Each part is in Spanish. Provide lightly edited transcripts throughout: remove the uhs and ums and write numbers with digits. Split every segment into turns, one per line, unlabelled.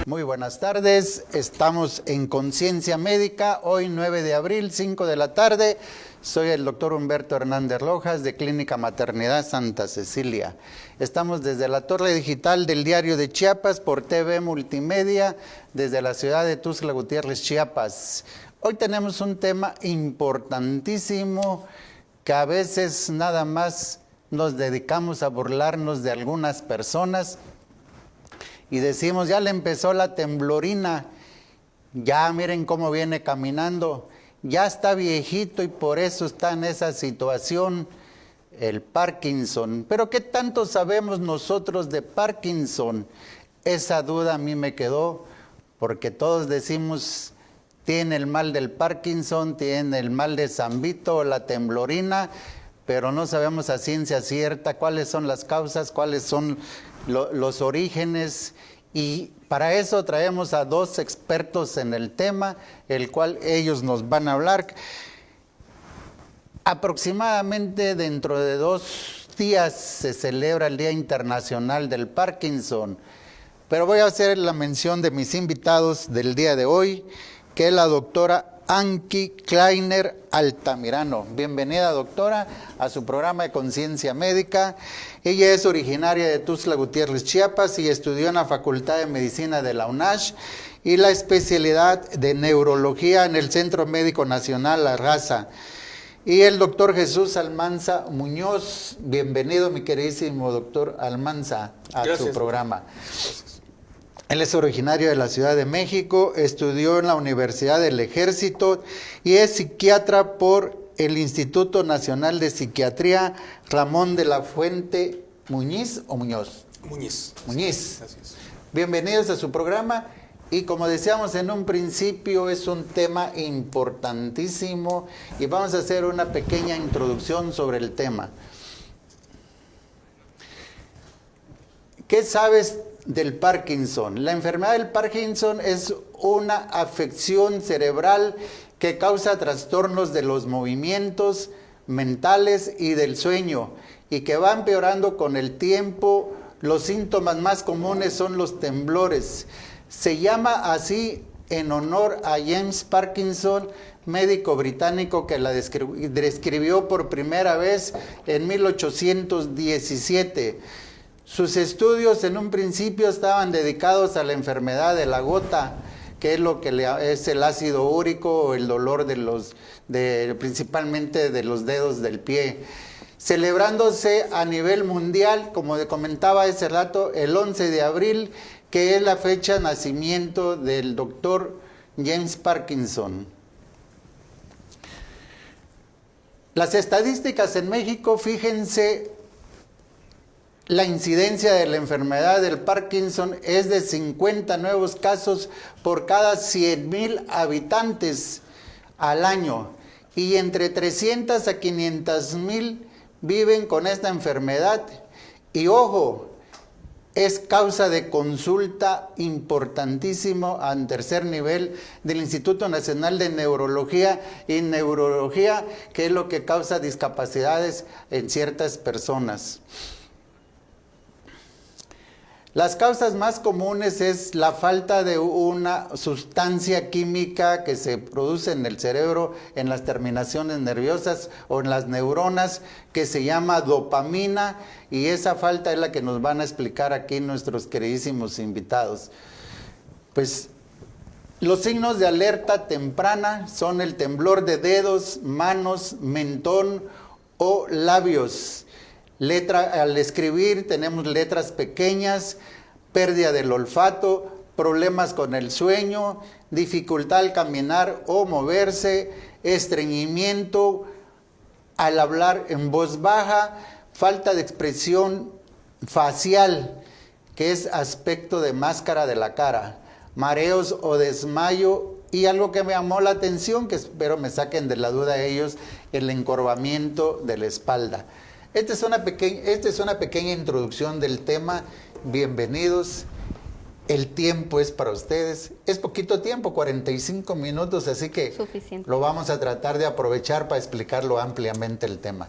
Muy buenas tardes, estamos en Conciencia Médica, hoy 9 de abril, 5 de la tarde. Soy el doctor Humberto Hernández Rojas de Clínica Maternidad Santa Cecilia. Estamos desde la torre digital del Diario de Chiapas por TV Multimedia desde la ciudad de Tuxtla Gutiérrez, Chiapas. Hoy tenemos un tema importantísimo que a veces nada más nos dedicamos a burlarnos de algunas personas y decimos, ya le empezó la temblorina, ya miren cómo viene caminando, ya está viejito y por eso está en esa situación, el Parkinson. Pero ¿qué tanto sabemos nosotros de Parkinson? Esa duda a mí me quedó, porque todos decimos, tiene el mal del Parkinson, tiene el mal de San Vito, la temblorina, pero no sabemos a ciencia cierta cuáles son las causas, cuáles son los orígenes, y para eso traemos a dos expertos en el tema, el cual ellos nos van a hablar. Aproximadamente dentro de 2 días se celebra el Día Internacional del Parkinson, pero voy a hacer la mención de mis invitados del día de hoy, que es la doctora Anki Kleiner Altamirano. Bienvenida, doctora, a su programa de Conciencia Médica. Ella es originaria de Tuxtla Gutiérrez, Chiapas, y estudió en la Facultad de Medicina de la UNACH y la especialidad de Neurología en el Centro Médico Nacional La Raza. Y el doctor Jesús Almanza Muñoz. Bienvenido, mi queridísimo doctor Almanza, a su programa. Gracias. Él es originario de la Ciudad de México, estudió en la Universidad del Ejército y es psiquiatra por el Instituto Nacional de Psiquiatría Ramón de la Fuente Muñiz o Muñoz.
Muñiz.
Muñiz. Bienvenidos a su programa y como decíamos en un principio es un tema importantísimo y vamos a hacer una pequeña introducción sobre el tema. ¿Qué sabes del Parkinson? La enfermedad del Parkinson es una afección cerebral que causa trastornos de los movimientos mentales y del sueño y que va empeorando con el tiempo. Los síntomas más comunes son los temblores. Se llama así en honor a James Parkinson, médico británico que la describió por primera vez en 1817. Sus estudios en un principio estaban dedicados a la enfermedad de la gota, que es lo que es el ácido úrico o el dolor principalmente de los dedos del pie. Celebrándose a nivel mundial, como comentaba hace rato, el 11 de abril, que es la fecha de nacimiento del doctor James Parkinson. Las estadísticas en México, fíjense, la incidencia de la enfermedad del Parkinson es de 50 nuevos casos por cada 100,000 habitantes al año y entre 300 a 500,000 viven con esta enfermedad. Y ojo, es causa de consulta importantísimo al tercer nivel del Instituto Nacional de Neurología y Neurología, que es lo que causa discapacidades en ciertas personas. Las causas más comunes es la falta de una sustancia química que se produce en el cerebro, en las terminaciones nerviosas o en las neuronas, que se llama dopamina, y esa falta es la que nos van a explicar aquí nuestros queridísimos invitados. Pues los signos de alerta temprana son el temblor de dedos, manos, mentón o labios. Al escribir tenemos letras pequeñas, pérdida del olfato, problemas con el sueño, dificultad al caminar o moverse, estreñimiento al hablar en voz baja, falta de expresión facial, que es aspecto de máscara de la cara, mareos o desmayo, y algo que me llamó la atención, que espero me saquen de la duda ellos, el encorvamiento de la espalda. Esta es una pequeña introducción del tema. Bienvenidos. El tiempo es para ustedes. Es poquito tiempo, 45 minutos, así que
suficiente.
Lo vamos a tratar de aprovechar para explicarlo ampliamente el tema.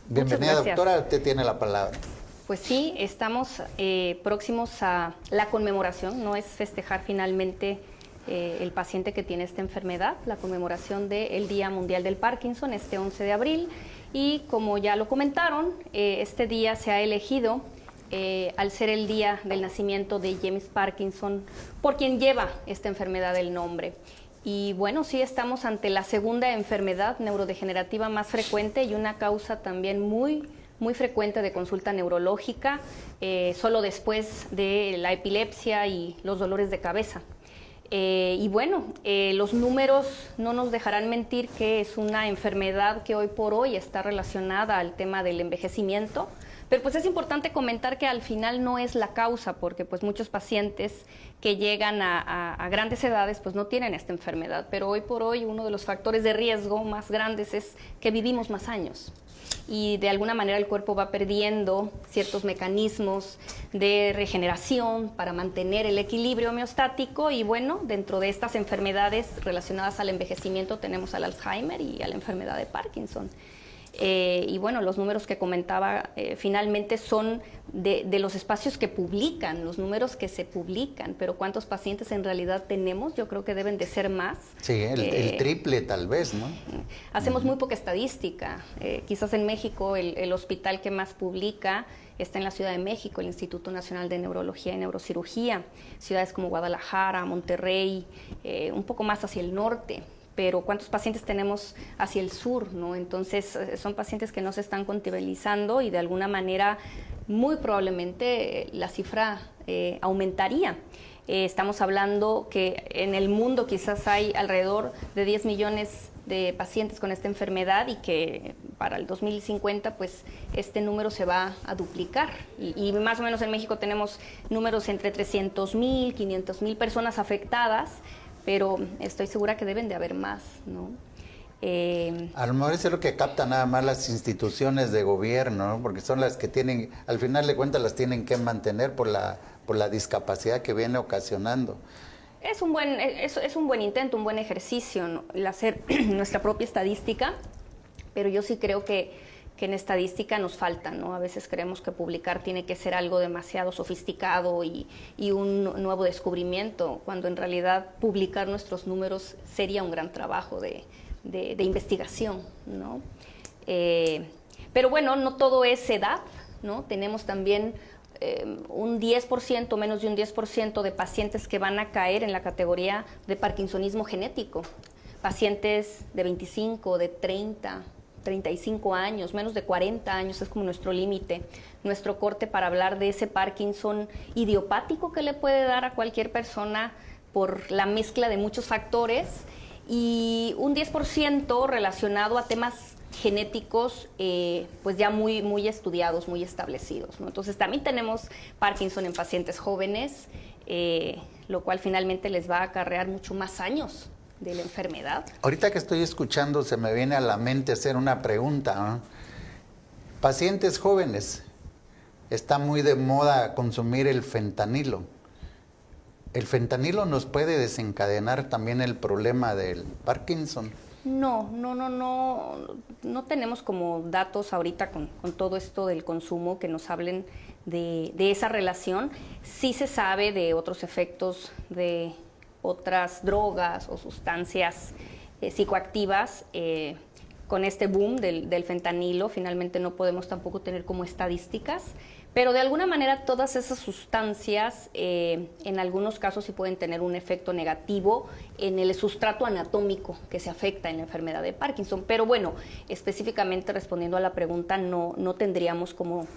Bienvenida, doctora, usted tiene la palabra.
Pues sí, estamos próximos a la conmemoración, no es festejar finalmente el paciente que tiene esta enfermedad, la conmemoración del Día Mundial del Parkinson, este 11 de abril, y como ya lo comentaron, este día se ha elegido al ser el día del nacimiento de James Parkinson, por quien lleva esta enfermedad el nombre. Y bueno, sí estamos ante la segunda enfermedad neurodegenerativa más frecuente y una causa también muy frecuente de consulta neurológica, solo después de la epilepsia y los dolores de cabeza. Y bueno, los números no nos dejarán mentir que es una enfermedad que hoy por hoy está relacionada al tema del envejecimiento, pero pues es importante comentar que al final no es la causa, porque pues muchos pacientes que llegan a grandes edades pues no tienen esta enfermedad, pero hoy por hoy uno de los factores de riesgo más grandes es que vivimos más años. Y de alguna manera el cuerpo va perdiendo ciertos mecanismos de regeneración para mantener el equilibrio homeostático y bueno, dentro de estas enfermedades relacionadas al envejecimiento tenemos al Alzheimer y a la enfermedad de Parkinson. Y bueno, los números que comentaba finalmente son de los espacios que publican, los números que se publican, pero ¿cuántos pacientes en realidad tenemos? Yo creo que deben de ser más.
Sí, el triple tal vez, ¿no?
Hacemos muy poca estadística. Quizás en México el hospital que más publica está en la Ciudad de México, el Instituto Nacional de Neurología y Neurocirugía, ciudades como Guadalajara, Monterrey, un poco más hacia el norte. Pero ¿cuántos pacientes tenemos hacia el sur, ¿no? Entonces, son pacientes que no se están contabilizando y de alguna manera, muy probablemente, la cifra aumentaría. Estamos hablando que en el mundo quizás hay alrededor de 10 millones de pacientes con esta enfermedad y que para el 2050 pues este número se va a duplicar y más o menos en México tenemos números entre 300,000, 500,000 personas afectadas, pero estoy segura que deben de haber más, ¿no?
A lo mejor eso es lo que captan nada más las instituciones de gobierno, ¿no? Porque son las que tienen, al final de cuentas las tienen que mantener por la discapacidad que viene ocasionando.
Es un buen intento, un buen ejercicio, ¿no? El hacer nuestra propia estadística, pero yo sí creo que en estadística nos falta, ¿no? A veces creemos que publicar tiene que ser algo demasiado sofisticado y un nuevo descubrimiento, cuando en realidad publicar nuestros números sería un gran trabajo de investigación, ¿no? Pero bueno, no todo es edad, ¿no? Tenemos también un 10%, menos de un 10% de pacientes que van a caer en la categoría de parkinsonismo genético. Pacientes de 25, de 30, 35 años, menos de 40 años es como nuestro límite, nuestro corte para hablar de ese Parkinson idiopático que le puede dar a cualquier persona por la mezcla de muchos factores y un 10% relacionado a temas genéticos pues ya muy estudiados, muy establecidos, ¿no? Entonces también tenemos Parkinson en pacientes jóvenes, lo cual finalmente les va a acarrear mucho más años de la enfermedad.
Ahorita que estoy escuchando se me viene a la mente hacer una pregunta, ¿no? Pacientes jóvenes, está muy de moda consumir el fentanilo. ¿El fentanilo nos puede desencadenar también el problema del Parkinson?
No tenemos como datos ahorita con todo esto del consumo que nos hablen de esa relación. Sí se sabe de otros efectos de otras drogas o sustancias psicoactivas. Con este boom del fentanilo, finalmente no podemos tampoco tener como estadísticas, pero de alguna manera todas esas sustancias en algunos casos sí pueden tener un efecto negativo en el sustrato anatómico que se afecta en la enfermedad de Parkinson. Pero bueno, específicamente respondiendo a la pregunta, no tendríamos como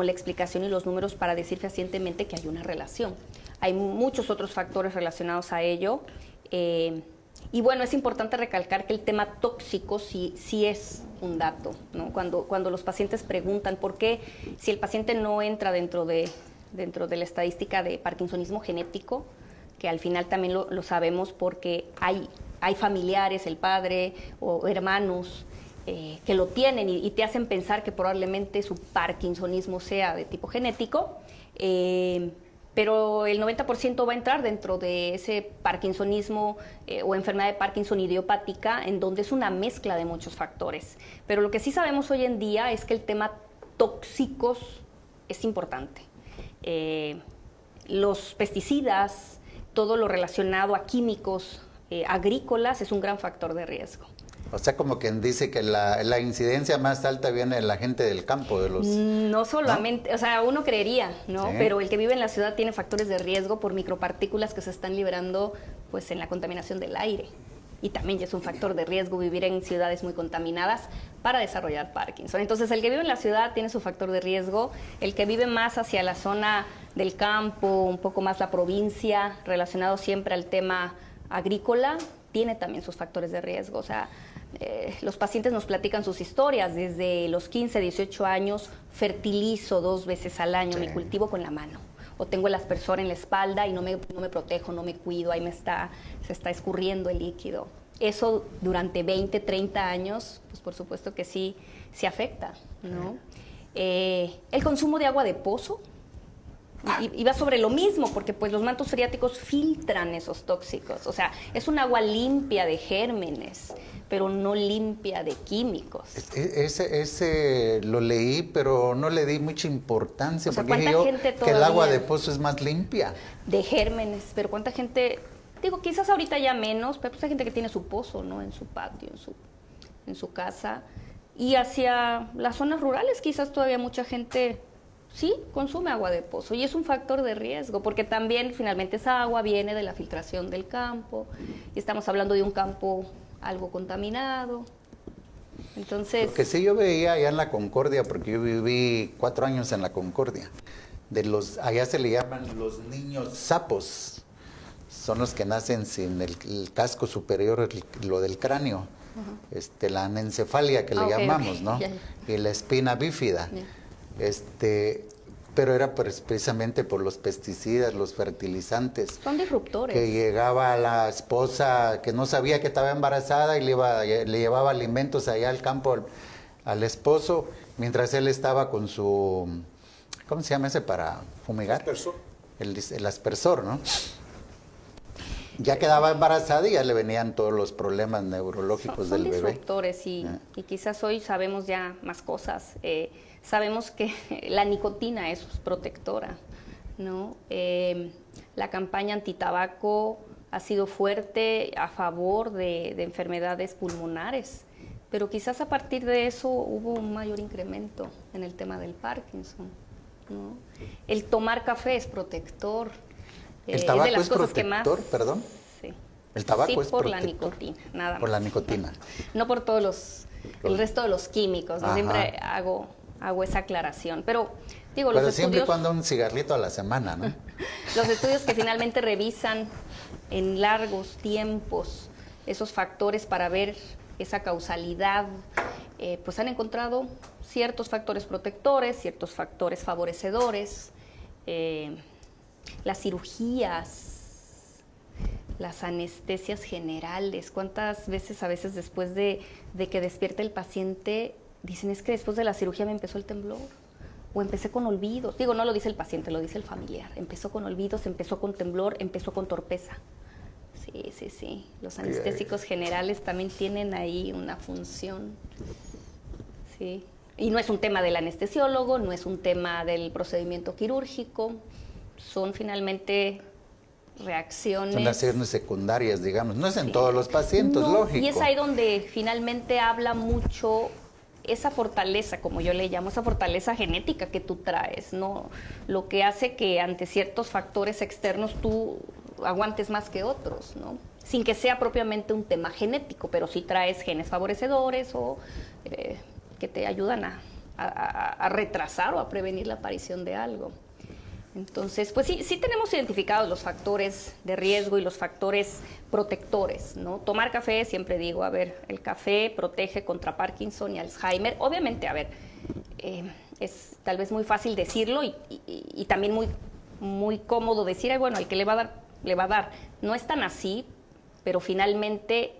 la explicación y los números para decir fehacientemente que hay una relación. Hay muchos otros factores relacionados a ello. Y bueno, es importante recalcar que el tema tóxico sí es un dato, ¿no? Cuando los pacientes preguntan por qué, si el paciente no entra dentro de la estadística de parkinsonismo genético, que al final también lo sabemos porque hay familiares, el padre o hermanos que lo tienen y te hacen pensar que probablemente su parkinsonismo sea de tipo genético, pero el 90% va a entrar dentro de ese parkinsonismo o enfermedad de Parkinson idiopática, en donde es una mezcla de muchos factores. Pero lo que sí sabemos hoy en día es que el tema tóxicos es importante. Los pesticidas, todo lo relacionado a químicos agrícolas es un gran factor de riesgo.
O sea, como quien dice que la incidencia más alta viene de la gente del campo, de los...
No solamente, ¿no? O sea, uno creería, ¿no?
Sí.
Pero el que vive en la ciudad tiene factores de riesgo por micropartículas que se están liberando pues en la contaminación del aire. Y también ya es un factor de riesgo vivir en ciudades muy contaminadas para desarrollar Parkinson. Entonces, el que vive en la ciudad tiene su factor de riesgo, el que vive más hacia la zona del campo, un poco más la provincia, relacionado siempre al tema agrícola, tiene también sus factores de riesgo. O sea, los pacientes nos platican sus historias. Desde los 15, 18 años, fertilizo 2 veces al año, mi cultivo con la mano. O tengo el aspersor en la espalda y no me protejo, no me cuido, ahí se está escurriendo el líquido. Eso durante 20, 30 años, pues por supuesto que sí afecta, ¿no? El consumo de agua de pozo, y va sobre lo mismo, porque pues los mantos freáticos filtran esos tóxicos. O sea, es un agua limpia de gérmenes, pero no limpia de químicos.
Ese lo leí, pero no le di mucha importancia,
O sea,
porque dije yo que el agua de pozo es más limpia.
De gérmenes, pero cuánta gente, digo, quizás ahorita ya menos, pero pues hay gente que tiene su pozo, ¿no? En su patio, en su casa. Y hacia las zonas rurales quizás todavía mucha gente sí consume agua de pozo, y es un factor de riesgo, porque también finalmente esa agua viene de la filtración del campo, y estamos hablando de un campo algo contaminado. Entonces,
lo que sí yo veía allá en la Concordia, porque yo viví 4 años en la Concordia, allá se le llaman los niños sapos, son los que nacen sin el casco superior, lo del cráneo, la anencefalia que le llamamos, ¿no? Y la espina bífida. Pero era precisamente por los pesticidas, los fertilizantes.
Son disruptores.
Que llegaba la esposa que no sabía que estaba embarazada y le llevaba alimentos allá al campo al esposo, mientras él estaba con su, ¿cómo se llama ese para fumigar?
Aspersor.
El aspersor, ¿no? Ya quedaba embarazada y ya le venían todos los problemas neurológicos del bebé.
Son disruptores y quizás hoy sabemos ya más cosas. Sabemos que la nicotina es protectora, ¿no? La campaña antitabaco ha sido fuerte a favor de enfermedades pulmonares, pero quizás a partir de eso hubo un mayor incremento en el tema del Parkinson, ¿no? El tomar café es protector.
¿El tabaco es protector,
más,
perdón?
Sí.
¿El tabaco
sí,
es
por
protector?
la nicotina, nada más.
Por la nicotina.
No por todos el resto de los químicos, ¿no? Siempre hago esa aclaración. Pero, digo,
pero
los
siempre
estudios...
cuando un cigarrito a la semana, ¿no?
Los estudios que finalmente revisan en largos tiempos esos factores para ver esa causalidad, pues han encontrado ciertos factores protectores, ciertos factores favorecedores, las cirugías, las anestesias generales. ¿Cuántas veces a veces después de que despierta el paciente dicen, es que después de la cirugía me empezó el temblor? O empecé con olvidos. Digo, no lo dice el paciente, lo dice el familiar. Empezó con olvidos, empezó con temblor, empezó con torpeza. Sí. Los anestésicos generales también tienen ahí una función. Sí. Y no es un tema del anestesiólogo, no es un tema del procedimiento quirúrgico. Son finalmente reacciones.
Son acciones secundarias, digamos. No es en todos los pacientes,
no,
lógico.
Y es ahí donde finalmente habla mucho esa fortaleza, como yo le llamo, esa fortaleza genética que tú traes, ¿no? Lo que hace que ante ciertos factores externos tú aguantes más que otros, ¿no? Sin que sea propiamente un tema genético, pero sí traes genes favorecedores o que te ayudan a retrasar o a prevenir la aparición de algo. Entonces, pues sí tenemos identificados los factores de riesgo y los factores protectores, ¿no? Tomar café, siempre digo, a ver, el café protege contra Parkinson y Alzheimer. Obviamente, a ver, es tal vez muy fácil decirlo y también muy cómodo decir, ay, bueno, al que le va a dar. No es tan así, pero finalmente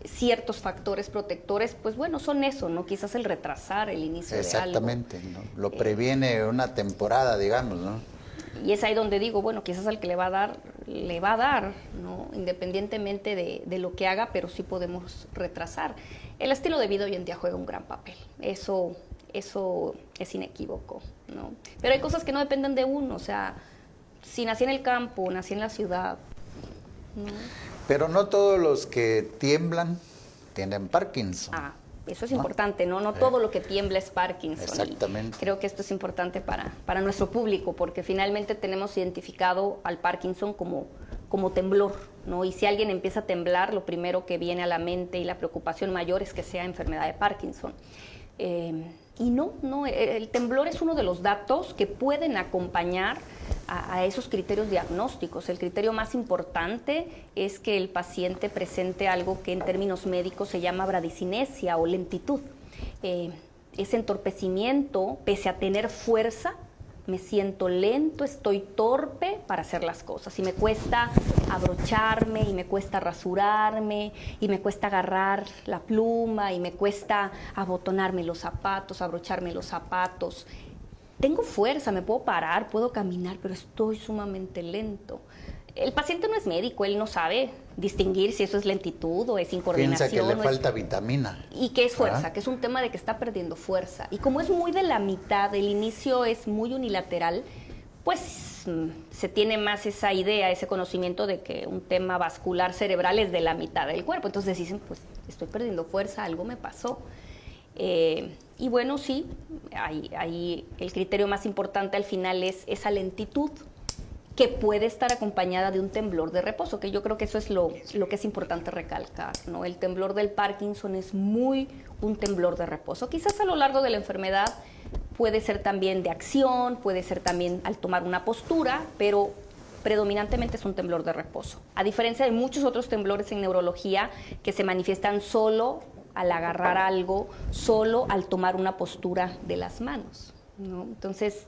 ciertos factores protectores, pues bueno, son eso, ¿no? Quizás el retrasar el inicio de algo.
Exactamente, ¿no? Lo previene una temporada, digamos, ¿no?
Y es ahí donde digo, bueno, quizás al que le va a dar, ¿no? Independientemente de lo que haga, pero sí podemos retrasar. El estilo de vida hoy en día juega un gran papel. Eso eso es inequívoco, ¿no? Pero hay cosas que no dependen de uno, o sea, si nací en el campo, nací en la ciudad, ¿no?
Pero no todos los que tiemblan tienen Parkinson.
Eso es importante, ¿no? No todo lo que tiembla es Parkinson.
Exactamente.
Y creo que esto es importante para nuestro público, porque finalmente tenemos identificado al Parkinson como temblor, ¿no? Y si alguien empieza a temblar, lo primero que viene a la mente y la preocupación mayor es que sea enfermedad de Parkinson. Y no, el temblor es uno de los datos que pueden acompañar a esos criterios diagnósticos. El criterio más importante es que el paciente presente algo que en términos médicos se llama bradicinesia o lentitud. Ese entorpecimiento, pese a tener fuerza, me siento lento, estoy torpe para hacer las cosas y me cuesta abrocharme y me cuesta rasurarme y me cuesta agarrar la pluma y me cuesta abotonarme los zapatos, abrocharme los zapatos. Tengo fuerza, me puedo parar, puedo caminar, pero estoy sumamente lento. El paciente no es médico, él no sabe distinguir si eso es lentitud o es incoordinación.
Piensa que le falta vitamina.
Y que es fuerza, que es un tema de que está perdiendo fuerza. Y como es muy de la mitad, el inicio es muy unilateral, pues se tiene más esa idea, ese conocimiento de que un tema vascular cerebral es de la mitad del cuerpo. Entonces dicen, pues estoy perdiendo fuerza, algo me pasó. Y bueno, sí, ahí el criterio más importante al final es esa lentitud, que puede estar acompañada de un temblor de reposo, que yo creo que eso es lo que es importante recalcar, ¿no? El temblor del Parkinson es muy un temblor de reposo. Quizás a lo largo de la enfermedad puede ser también de acción, puede ser también al tomar una postura, pero predominantemente es un temblor de reposo. A diferencia de muchos otros temblores en neurología que se manifiestan solo al agarrar algo, solo al tomar una postura de las manos, ¿no? Entonces,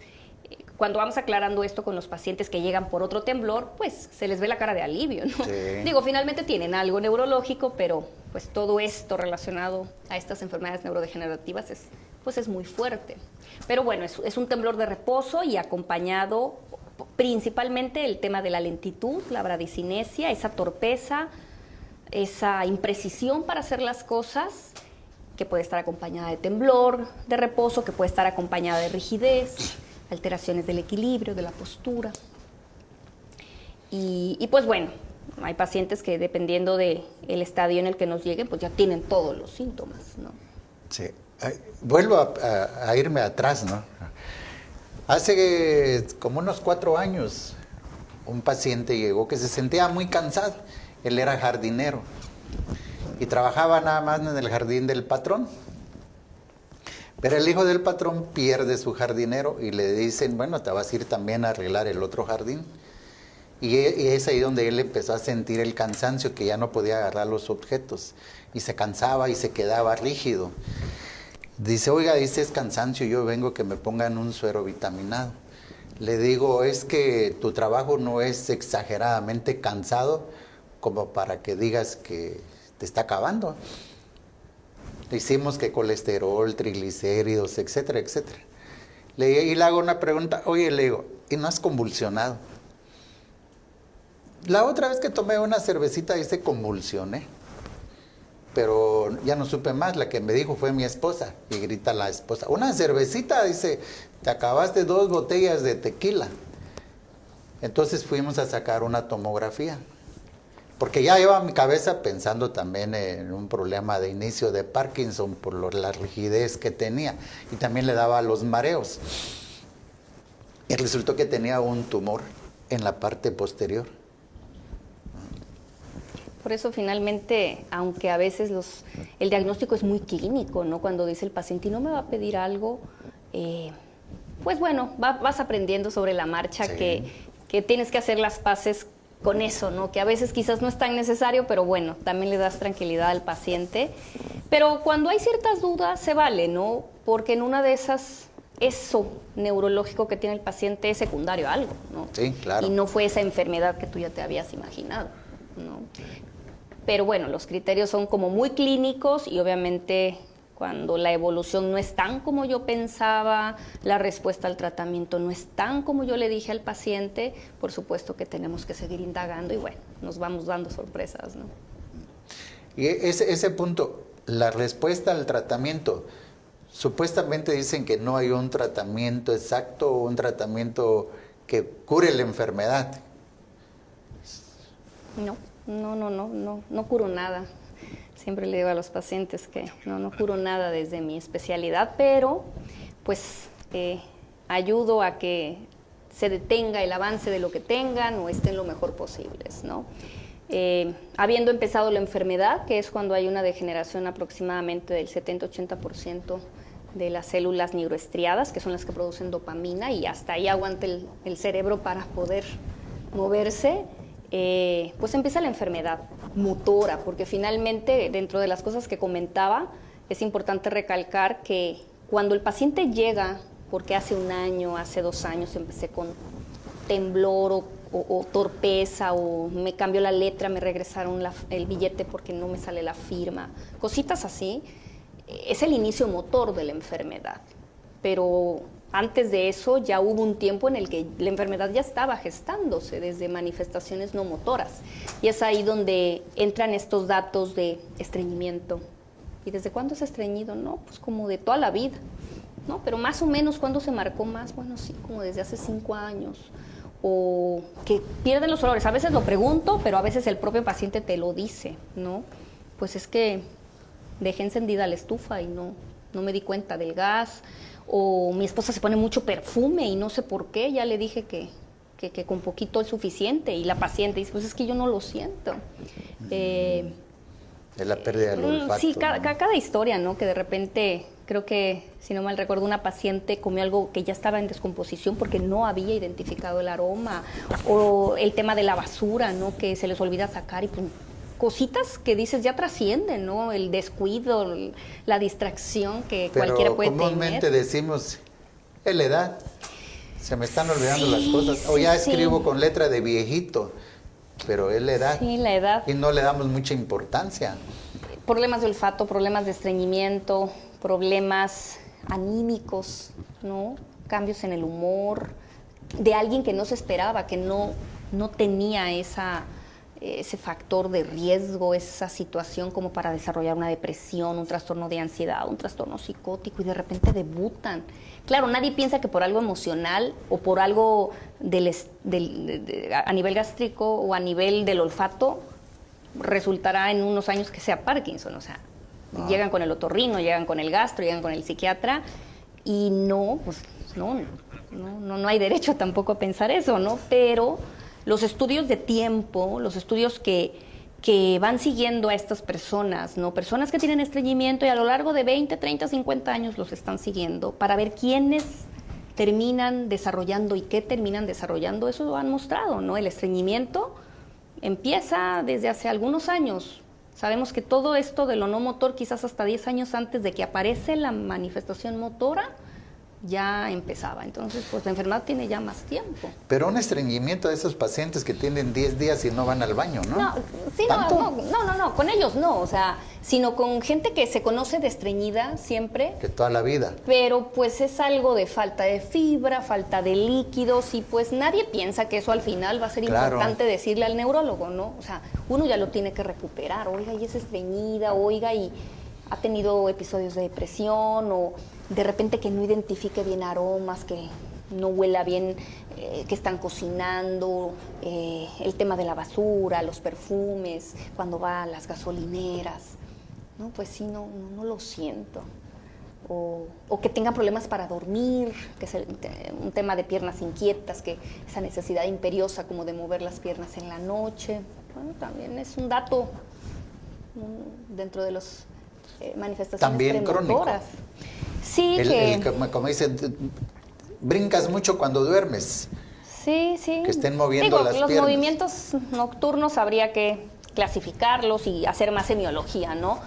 cuando vamos aclarando esto con los pacientes que llegan por otro temblor, pues se les ve la cara de alivio, ¿no?
Sí.
Digo, finalmente tienen algo neurológico, pero pues todo esto relacionado a estas enfermedades neurodegenerativas es muy fuerte. Pero bueno, es un temblor de reposo y acompañado principalmente el tema de la lentitud, la bradicinesia, esa torpeza, esa imprecisión para hacer las cosas, que puede estar acompañada de temblor, de reposo, que puede estar acompañada de rigidez, alteraciones del equilibrio, de la postura. Y pues bueno, hay pacientes que dependiendo del estadio en el que nos lleguen, pues ya tienen todos los síntomas, ¿no?
Sí. Vuelvo a irme atrás, ¿no? Hace como unos 4 años, un paciente llegó que se sentía muy cansado. Él era jardinero y trabajaba nada más en el jardín del patrón. Pero el hijo del patrón pierde su jardinero y le dicen, bueno, te vas a ir también a arreglar el otro jardín. Y es ahí donde él empezó a sentir el cansancio, que ya no podía agarrar los objetos. Y se cansaba y se quedaba rígido. Dice, oiga, dice, es cansancio, yo vengo que me pongan un suero vitaminado. Le digo, es que tu trabajo no es exageradamente cansado como para que digas que te está acabando. Le hicimos que colesterol, triglicéridos, etcétera, etcétera. Y le hago una pregunta, oye, le digo, ¿y no has convulsionado? La otra vez que tomé una cervecita dice convulsioné, pero ya no supe más, la que me dijo fue mi esposa, y grita la esposa, una cervecita, dice, te acabaste 2 botellas de tequila. Entonces fuimos a sacar una tomografía, porque ya iba mi cabeza pensando también en un problema de inicio de Parkinson por la rigidez que tenía, y también le daba los mareos. Y resultó que tenía un tumor en la parte posterior.
Por eso finalmente, aunque a veces el diagnóstico es muy clínico, ¿no? Cuando dice el paciente, y no me va a pedir algo, pues bueno, vas aprendiendo sobre la marcha, sí, que tienes que hacer las paces con eso, ¿no? Que a veces quizás no es tan necesario, pero bueno, también le das tranquilidad al paciente. Pero cuando hay ciertas dudas, se vale, ¿no? Porque en una de esas, eso neurológico que tiene el paciente es secundario a algo, ¿no?
Sí, claro.
Y no fue esa enfermedad que tú ya te habías imaginado, ¿no? Pero bueno, los criterios son como muy clínicos y obviamente cuando la evolución no es tan como yo pensaba, la respuesta al tratamiento no es tan como yo le dije al paciente, por supuesto que tenemos que seguir indagando y bueno, nos vamos dando sorpresas, ¿no?
Y ese punto, la respuesta al tratamiento, Supuestamente dicen que no hay un tratamiento exacto o un tratamiento que cure la enfermedad.
No curo nada. Siempre le digo a los pacientes que no curo nada desde mi especialidad, pero pues ayudo a que se detenga el avance de lo que tengan o estén lo mejor posibles, ¿no? Habiendo empezado la enfermedad, que es cuando hay una degeneración aproximadamente del 70-80% de las células neuroestriadas, que son las que producen dopamina, y hasta ahí aguanta el cerebro para poder moverse, pues empieza la enfermedad motora, porque finalmente, dentro de las cosas que comentaba, es importante recalcar que cuando el paciente llega, porque hace 1 año, hace 2 años empecé con temblor o torpeza, o me cambió la letra, me regresaron el billete porque no me sale la firma, cositas así, es el inicio motor de la enfermedad. Pero antes de eso ya hubo un tiempo en el que la enfermedad ya estaba gestándose desde manifestaciones no motoras. Y es ahí donde entran estos datos de estreñimiento. ¿Y desde cuándo es estreñido? No, pues como de toda la vida, ¿no? Pero más o menos, ¿cuándo se marcó más? Bueno, sí, como desde hace 5 años. O que pierden los olores. A veces lo pregunto, pero a veces el propio paciente te lo dice, ¿no? Pues es que dejé encendida la estufa y no me di cuenta del gas. O mi esposa se pone mucho perfume y no sé por qué, ya le dije que con poquito es suficiente. Y la paciente dice, pues es que yo no lo siento.
Es la pérdida del olfato.
Sí, cada historia, ¿no? Que de repente, creo que, si no mal recuerdo, una paciente comió algo que ya estaba en descomposición porque no había identificado el aroma. O el tema de la basura, ¿no? Que se les olvida sacar y pues, cositas que dices ya trascienden, ¿no? El descuido, la distracción que cualquiera puede tener.
Pero comúnmente decimos, es la edad, se me están olvidando las cosas. O ya escribo con letra de viejito, pero es la edad.
Sí, la edad.
Y no le damos mucha importancia.
Problemas de olfato, problemas de estreñimiento, problemas anímicos, ¿no? Cambios en el humor, de alguien que no se esperaba, que no tenía ese factor de riesgo, esa situación como para desarrollar una depresión, un trastorno de ansiedad, un trastorno psicótico, y de repente debutan. Claro, nadie piensa que por algo emocional o por algo a nivel gástrico o a nivel del olfato resultará en unos años que sea Parkinson. O sea, llegan con el otorrino, llegan con el gastro, llegan con el psiquiatra y no hay derecho tampoco a pensar eso, ¿no? Pero los estudios de tiempo, los estudios que van siguiendo a estas personas, ¿no? Personas que tienen estreñimiento y a lo largo de 20, 30, 50 años los están siguiendo para ver quiénes terminan desarrollando y qué terminan desarrollando, eso lo han mostrado, ¿no? El estreñimiento empieza desde hace algunos años. Sabemos que todo esto de lo no motor, quizás hasta 10 años antes de que aparece la manifestación motora, ya empezaba. Entonces, pues la enfermedad tiene ya más tiempo.
Pero un estreñimiento de esos pacientes que tienen 10 días y no van al baño, ¿no?
No, sí, no, con ellos no, o sea, sino con gente que se conoce de estreñida siempre.
Que toda la vida.
Pero pues es algo de falta de fibra, falta de líquidos, y pues nadie piensa que eso al final va a ser importante decirle al neurólogo, ¿no? O sea, uno ya lo tiene que recuperar, oiga, y es estreñida, oiga, y ha tenido episodios de depresión, o de repente que no identifique bien aromas, que no huela bien, que están cocinando, el tema de la basura, los perfumes, cuando va a las gasolineras, no, pues sí, no lo siento. O que tengan problemas para dormir, que es un tema de piernas inquietas, que esa necesidad imperiosa como de mover las piernas en la noche, bueno, también es un dato dentro de los manifestaciones
también
premotoras.
Crónico.
Sí,
como dicen, brincas mucho cuando duermes.
Sí.
Que estén moviendo las
los
piernas.
movimientos nocturnos habría que clasificarlos y hacer más semiología, ¿no?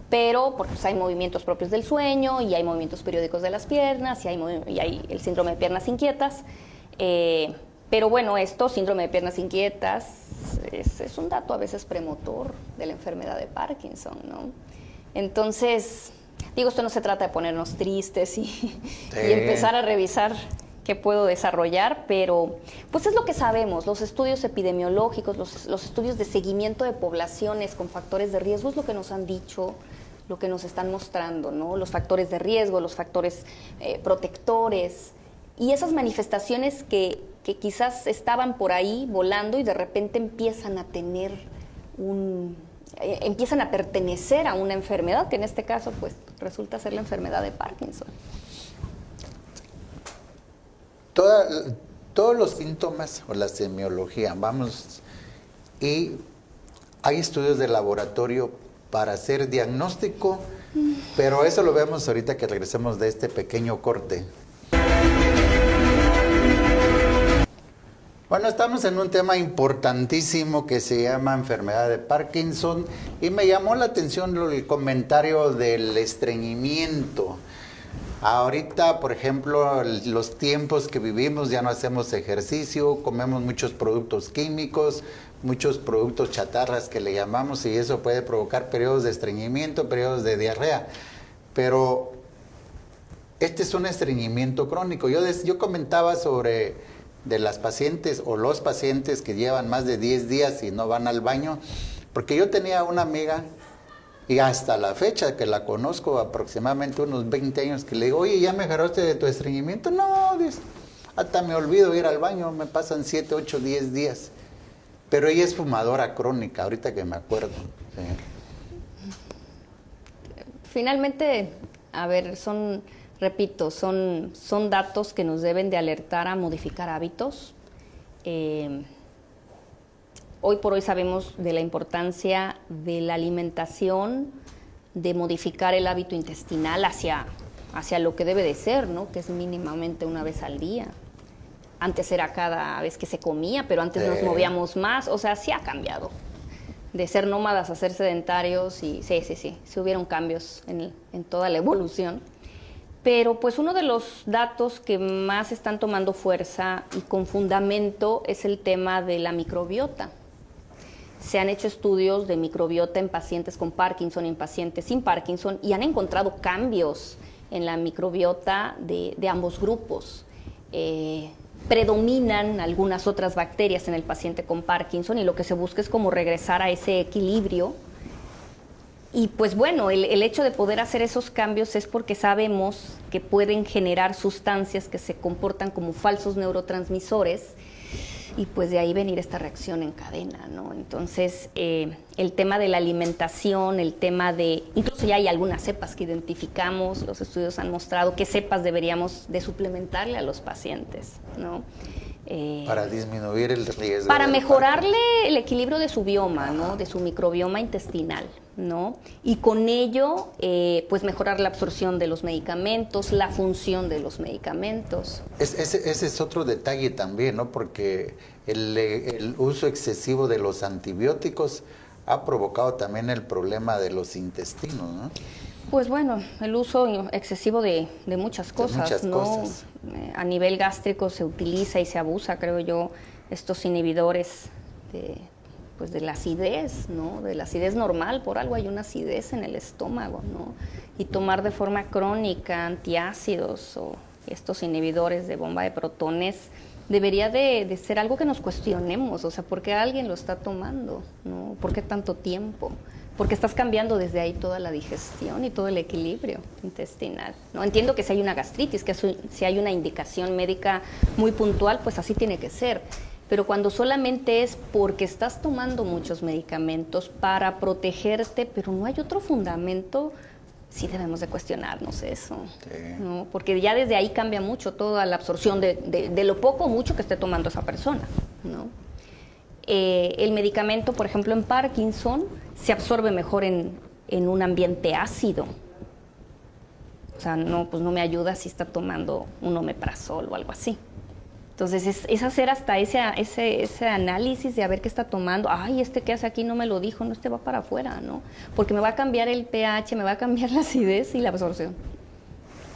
Pero pues, hay movimientos propios del sueño y hay movimientos periódicos de las piernas y hay el síndrome de piernas inquietas. Pero bueno, síndrome de piernas inquietas, es un dato a veces premotor de la enfermedad de Parkinson, ¿no? Entonces, digo, esto no se trata de ponernos tristes y empezar a revisar qué puedo desarrollar, pero pues es lo que sabemos, los estudios epidemiológicos, los estudios de seguimiento de poblaciones con factores de riesgo es lo que nos han dicho, lo que nos están mostrando, ¿no? Los factores de riesgo, los factores protectores y esas manifestaciones que quizás estaban por ahí volando y de repente empiezan a tener empiezan a pertenecer a una enfermedad, que en este caso pues resulta ser la enfermedad de Parkinson.
Todos los síntomas o la semiología, y hay estudios de laboratorio para hacer diagnóstico, pero eso lo vemos ahorita que regresemos de este pequeño corte. Bueno, estamos en un tema importantísimo que se llama enfermedad de Parkinson y me llamó la atención el comentario del estreñimiento. Ahorita, por ejemplo, los tiempos que vivimos, ya no hacemos ejercicio, comemos muchos productos químicos, muchos productos chatarras que le llamamos, y eso puede provocar periodos de estreñimiento, periodos de diarrea. Pero este es un estreñimiento crónico. Yo comentaba sobre de las pacientes o los pacientes que llevan más de 10 días y no van al baño, porque yo tenía una amiga, y hasta la fecha que la conozco, aproximadamente unos 20 años, que le digo, oye, ¿ya mejoraste de tu estreñimiento? No, dice, hasta me olvido ir al baño, me pasan 7, 8, 10 días. Pero ella es fumadora crónica, ahorita que me acuerdo. Sí.
Finalmente, a ver, repito, son datos que nos deben de alertar a modificar hábitos. Hoy por hoy sabemos de la importancia de la alimentación, de modificar el hábito intestinal hacia lo que debe de ser, ¿no? Que es mínimamente una vez al día. Antes era cada vez que se comía, pero antes nos movíamos más, o sea, sí ha cambiado. De ser nómadas a ser sedentarios, y sí hubieron cambios en toda la evolución. Pero pues uno de los datos que más están tomando fuerza y con fundamento es el tema de la microbiota. Se han hecho estudios de microbiota en pacientes con Parkinson y en pacientes sin Parkinson y han encontrado cambios en la microbiota de ambos grupos. Predominan algunas otras bacterias en el paciente con Parkinson y lo que se busca es como regresar a ese equilibrio. Y pues bueno, el hecho de poder hacer esos cambios es porque sabemos que pueden generar sustancias que se comportan como falsos neurotransmisores y pues de ahí venir esta reacción en cadena, ¿no? Entonces, el tema de la alimentación, el tema de... Incluso ya hay algunas cepas que identificamos, los estudios han mostrado qué cepas deberíamos de suplementarle a los pacientes, ¿no?
Para disminuir el riesgo.
Para mejorarle el equilibrio de su bioma, ¿no? De su microbioma intestinal, ¿no? Y con ello, pues mejorar la absorción de los medicamentos, la función de los medicamentos.
Ese es otro detalle también, ¿no? Porque el uso excesivo de los antibióticos ha provocado también el problema de los intestinos, ¿no?
Pues bueno, el uso excesivo de muchas cosas, ¿no? A nivel gástrico se utiliza y se abusa, creo yo, estos inhibidores de la acidez, ¿no? De la acidez normal, por algo hay una acidez en el estómago, ¿no? Y tomar de forma crónica antiácidos o estos inhibidores de bomba de protones debería de ser algo que nos cuestionemos, o sea, ¿por qué alguien lo está tomando, ¿no? ¿Por qué tanto tiempo? Porque estás cambiando desde ahí toda la digestión y todo el equilibrio intestinal, ¿no? Entiendo que si hay una gastritis, que si hay una indicación médica muy puntual, pues así tiene que ser. Pero cuando solamente es porque estás tomando muchos medicamentos para protegerte, pero no hay otro fundamento, sí debemos de cuestionarnos eso, ¿no? Porque ya desde ahí cambia mucho toda la absorción de lo poco o mucho que esté tomando esa persona, ¿no? El medicamento, por ejemplo, en Parkinson, se absorbe mejor en un ambiente ácido. O sea, no, pues no me ayuda si está tomando un omeprazol o algo así. Entonces, es hacer hasta ese análisis de a ver qué está tomando. Ay, ¿qué hace aquí? No me lo dijo, no, va para afuera, ¿no? Porque me va a cambiar el pH, me va a cambiar la acidez y la absorción.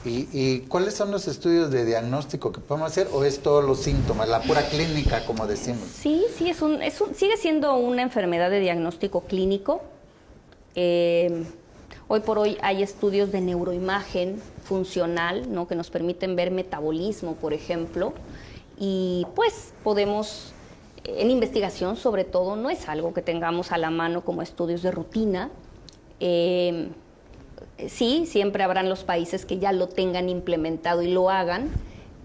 ¿Y cuáles son los estudios de diagnóstico que podemos hacer o es todos los síntomas, la pura clínica, como decimos?
Sí, sigue siendo una enfermedad de diagnóstico clínico. Hoy por hoy hay estudios de neuroimagen funcional, ¿no? Que nos permiten ver metabolismo, por ejemplo, y pues podemos, en investigación sobre todo, no es algo que tengamos a la mano como estudios de rutina, Sí, siempre habrán los países que ya lo tengan implementado y lo hagan,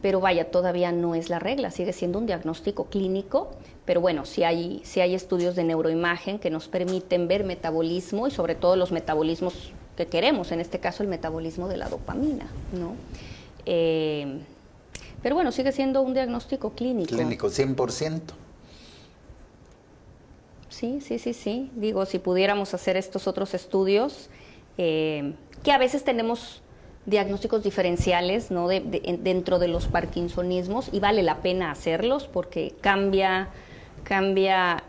pero vaya, todavía no es la regla, sigue siendo un diagnóstico clínico, pero bueno, sí hay estudios de neuroimagen que nos permiten ver metabolismo y sobre todo los metabolismos que queremos, en este caso el metabolismo de la dopamina, ¿no? Pero bueno, sigue siendo un diagnóstico clínico.
Clínico, 100%.
Sí. Digo, si pudiéramos hacer estos otros estudios, que a veces tenemos diagnósticos diferenciales, ¿no? Dentro de los parkinsonismos, y vale la pena hacerlos porque cambia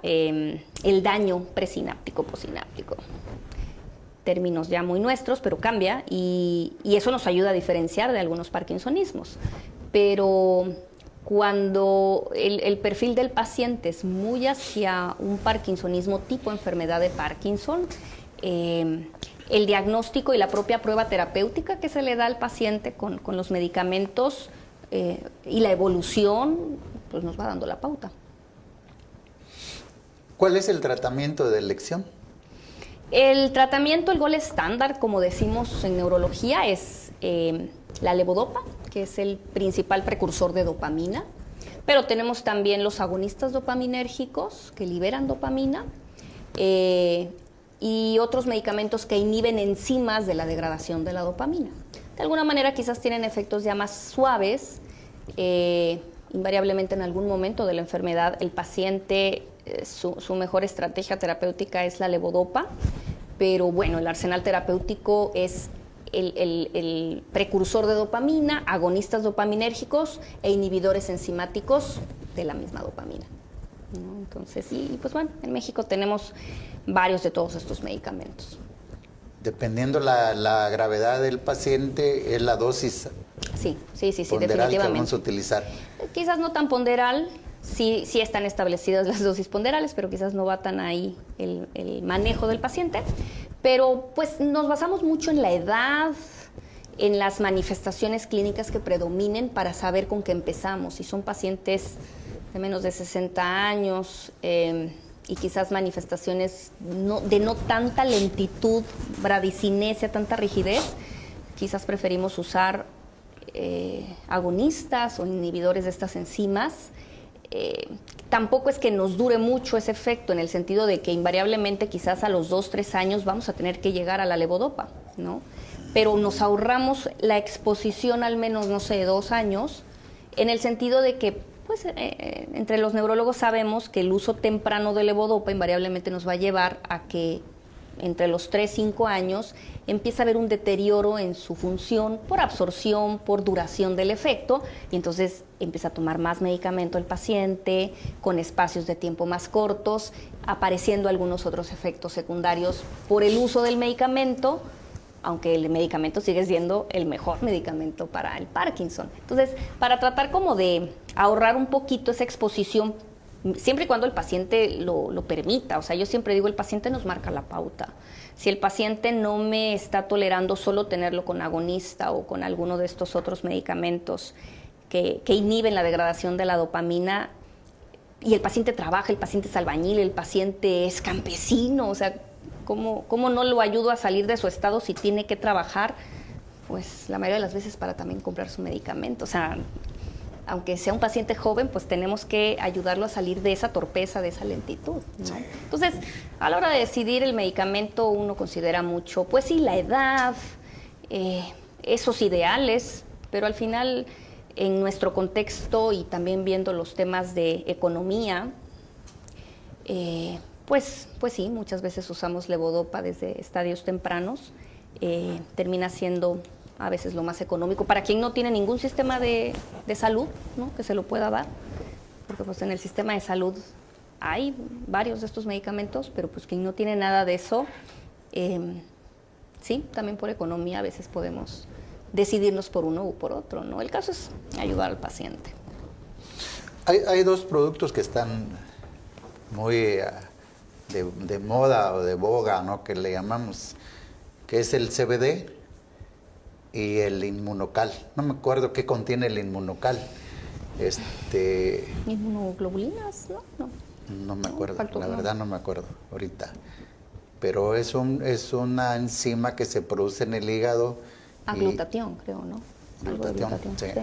el daño presináptico, posináptico. Términos ya muy nuestros, pero cambia y eso nos ayuda a diferenciar de algunos parkinsonismos. Pero cuando el perfil del paciente es muy hacia un parkinsonismo tipo enfermedad de Parkinson, el diagnóstico y la propia prueba terapéutica que se le da al paciente con los medicamentos y la evolución, pues nos va dando la pauta.
¿Cuál es el tratamiento de elección?
El tratamiento, el gol estándar, como decimos en neurología, es la levodopa, que es el principal precursor de dopamina, pero tenemos también los agonistas dopaminérgicos que liberan dopamina, y otros medicamentos que inhiben enzimas de la degradación de la dopamina. De alguna manera quizás tienen efectos ya más suaves. Invariablemente en algún momento de la enfermedad el paciente, su mejor estrategia terapéutica es la levodopa, pero bueno, el arsenal terapéutico es el precursor de dopamina, agonistas dopaminérgicos e inhibidores enzimáticos de la misma dopamina, ¿no? Entonces, y pues bueno, en México tenemos varios de todos estos medicamentos.
Dependiendo la gravedad del paciente, es la dosis
Sí,
ponderal que
definitivamente.
vamos a utilizar.
Quizás no tan ponderal, sí están establecidas las dosis ponderales, pero quizás no va tan ahí el manejo del paciente. Pero pues nos basamos mucho en la edad, en las manifestaciones clínicas que predominen para saber con qué empezamos. Si son pacientes de menos de 60 años y quizás manifestaciones de no tanta lentitud, bradicinesia, tanta rigidez, quizás preferimos usar agonistas o inhibidores de estas enzimas. Tampoco es que nos dure mucho ese efecto, en el sentido de que invariablemente quizás a los 2-3 años vamos a tener que llegar a la levodopa, ¿no? Pero nos ahorramos la exposición al menos, no sé, 2 años, en el sentido de que pues entre los neurólogos sabemos que el uso temprano de levodopa invariablemente nos va a llevar a que entre los 3-5 años empieza a haber un deterioro en su función por absorción, por duración del efecto, y entonces empieza a tomar más medicamento el paciente, con espacios de tiempo más cortos, apareciendo algunos otros efectos secundarios por el uso del medicamento, aunque el medicamento sigue siendo el mejor medicamento para el Parkinson. Entonces, para tratar como de ahorrar un poquito esa exposición, siempre y cuando el paciente lo permita. O sea, yo siempre digo, el paciente nos marca la pauta. Si el paciente no me está tolerando solo tenerlo con agonista o con alguno de estos otros medicamentos que inhiben la degradación de la dopamina, y el paciente trabaja, el paciente es albañil, el paciente es campesino, o sea, ¿cómo no lo ayudo a salir de su estado si tiene que trabajar? Pues la mayoría de las veces para también comprar su medicamento. O sea, aunque sea un paciente joven, pues tenemos que ayudarlo a salir de esa torpeza, de esa lentitud, ¿no? Sí. Entonces, a la hora de decidir el medicamento, uno considera mucho, pues sí, la edad, esos ideales, pero al final, en nuestro contexto y también viendo los temas de economía, pues sí, muchas veces usamos levodopa desde estadios tempranos, termina siendo a veces lo más económico para quien no tiene ningún sistema de salud, ¿no?, que se lo pueda dar, porque pues en el sistema de salud hay varios de estos medicamentos, pero pues quien no tiene nada de eso, sí, también por economía a veces podemos decidirnos por uno u por otro, ¿no? El caso es ayudar al paciente.
Hay 2 productos que están muy de moda o de boga, ¿no?, que le llamamos, que es el CBD y el Inmunocal. No me acuerdo qué contiene el Inmunocal.
Inmunoglobulinas, ¿no?
No me acuerdo, la verdad no me acuerdo ahorita. pero es una enzima que se produce en el hígado.
Glutatión, creo, ¿no? Algo de
Glutatión, sí.
sí.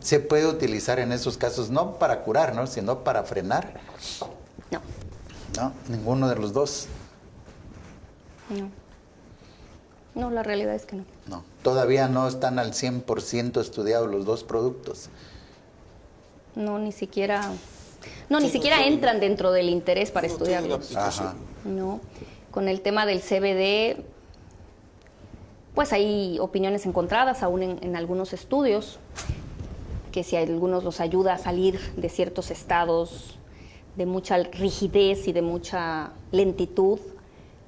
Se puede utilizar en esos casos no para curar, ¿no? Sino para frenar.
No.
No, ninguno de los dos.
No. No, la realidad es que no.
No, todavía no están al 100% estudiados los dos productos.
No, ni siquiera entran dentro del interés para estudiarlos.
Ajá.
No, con el tema del CBD, pues hay opiniones encontradas aún en algunos estudios, que si a algunos los ayuda a salir de ciertos estados de mucha rigidez y de mucha lentitud,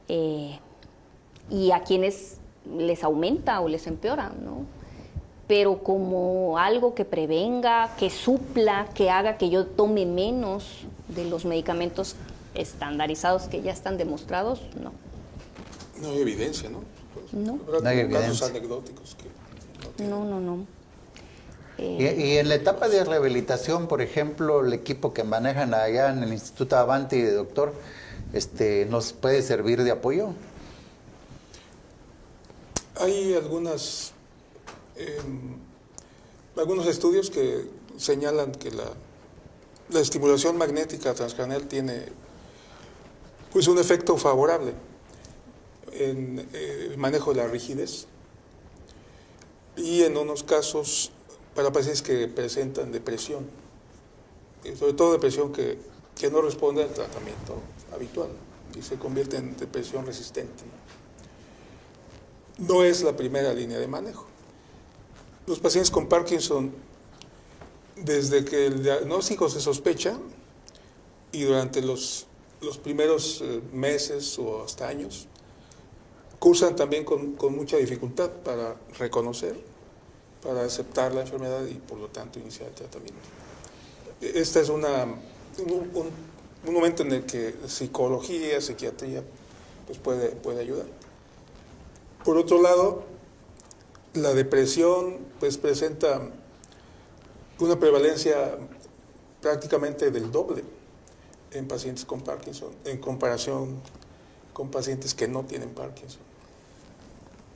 y a quienes les aumenta o les empeora, ¿no? Pero como algo que prevenga, que supla, que haga que yo tome menos de los medicamentos estandarizados que ya están demostrados, no.
No hay evidencia, ¿no?
No.
No hay
Casos
evidencia.
anecdóticos que no tienen.
No.
Y en la etapa de rehabilitación, por ejemplo, el equipo que manejan allá en el Instituto Avanti, doctor, ¿nos puede servir de apoyo?
Hay algunos estudios que señalan que la estimulación magnética transcranial tiene pues un efecto favorable en el manejo de la rigidez y en unos casos para pacientes que presentan depresión, y sobre todo depresión que no responde al tratamiento habitual y se convierte en depresión resistente, ¿no? No es la primera línea de manejo. Los pacientes con Parkinson, desde que el diagnóstico se sospecha y durante los primeros meses o hasta años, cursan también con mucha dificultad para reconocer, para aceptar la enfermedad y por lo tanto iniciar el tratamiento. Este es un momento en el que psicología, psiquiatría pues puede ayudar. Por otro lado, la depresión pues presenta una prevalencia prácticamente del doble en pacientes con Parkinson en comparación con pacientes que no tienen Parkinson.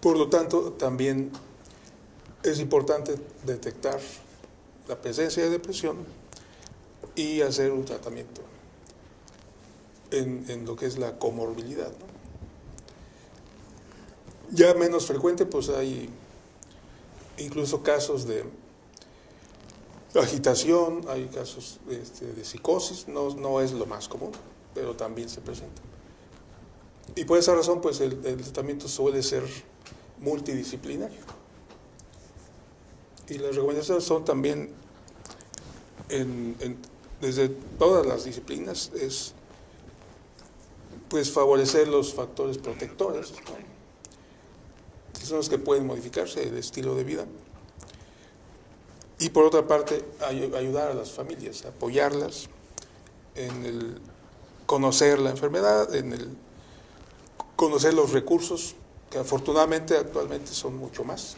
Por lo tanto, también es importante detectar la presencia de depresión y hacer un tratamiento en lo que es la comorbilidad, ¿no? Ya menos frecuente, pues hay incluso casos de agitación, hay casos de psicosis, no es lo más común, pero también se presenta. Y por esa razón, pues el tratamiento suele ser multidisciplinario. Y las recomendaciones son también, desde todas las disciplinas, es pues favorecer los factores protectores, ¿no? Que son los que pueden modificarse el estilo de vida. Y por otra parte, ayudar a las familias, apoyarlas en el conocer la enfermedad, en el conocer los recursos, que afortunadamente actualmente son mucho más,